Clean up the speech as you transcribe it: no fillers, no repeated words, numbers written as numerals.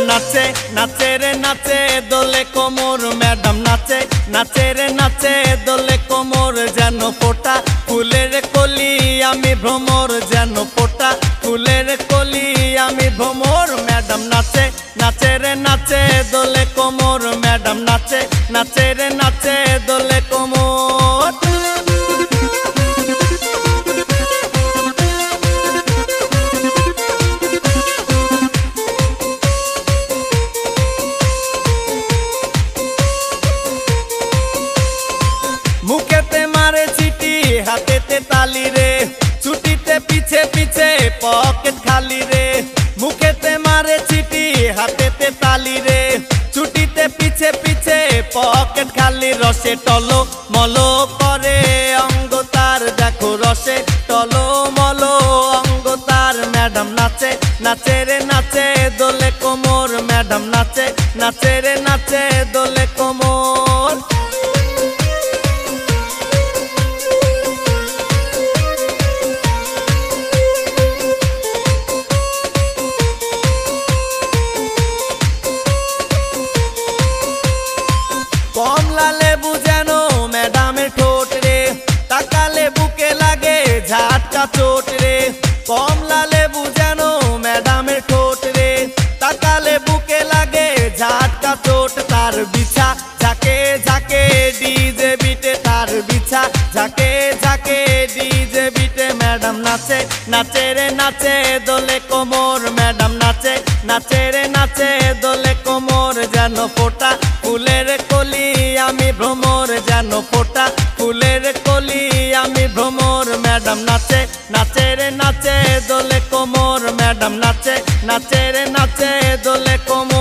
নাচে নাচে রে নাচে দোলে কোমর ম্যাডাম নাচে নাচে রে নাচে দোলে কোমর যেন ফোটা ফুলের কলি আমি ভ্রমর যেন ফোটা ফুলের কলি আমি ভ্রমর ম্যাডাম নাচে নাচে রে নাচে দোলে কোমর ম্যাডাম নাচে নাচে রে নাচে দোলে কোমর। মুখেতে মারে চিটি হাতেতে তালি রে ছুটিতে পিছে পিছে পকেট খালি রে মুখেতে মারে চিটি হাতেতে তালি রে ছুটিতে পিছে পিছে পকেট খালি রসে টলো মলো করে অঙ্গ তার দেখো রসে টলো মলো অঙ্গ তার ম্যাডাম নাচে নাচে রে নাচে দোলে কোমর ম্যাডাম নাচে নাচে রে নাচে দোলে কোমর। কমলা লেবু যেন ম্যাডামের ঠোঁট রে তাকালে বুকে লাগে ঝাটকা চোট রে কমলা লেবু যেন ম্যাডামের ঠোঁট রে তাকালে বুকে লাগে ঝাটকা চোট তার বিছা ঝাঁকে ঝাঁকে ডিজে বিটে তার বিছা ঝাঁকে ঝাঁকে ডিজে বিটে ম্যাডাম নাচে নাচে রে নাচে দোলে কোমর ম্যাডাম নাচে নাচে রে নাচে দোলে কোমর যেন ফোটা ফুলের কলি আমি ভ্রমর যেন ফোটা ফুলের কলি আমি ভ্রমর ম্যাডাম নাচে নাচে রে নাচে দোলে কোমর ম্যাডাম নাচে নাচে রে নাচে দোলে কোমর।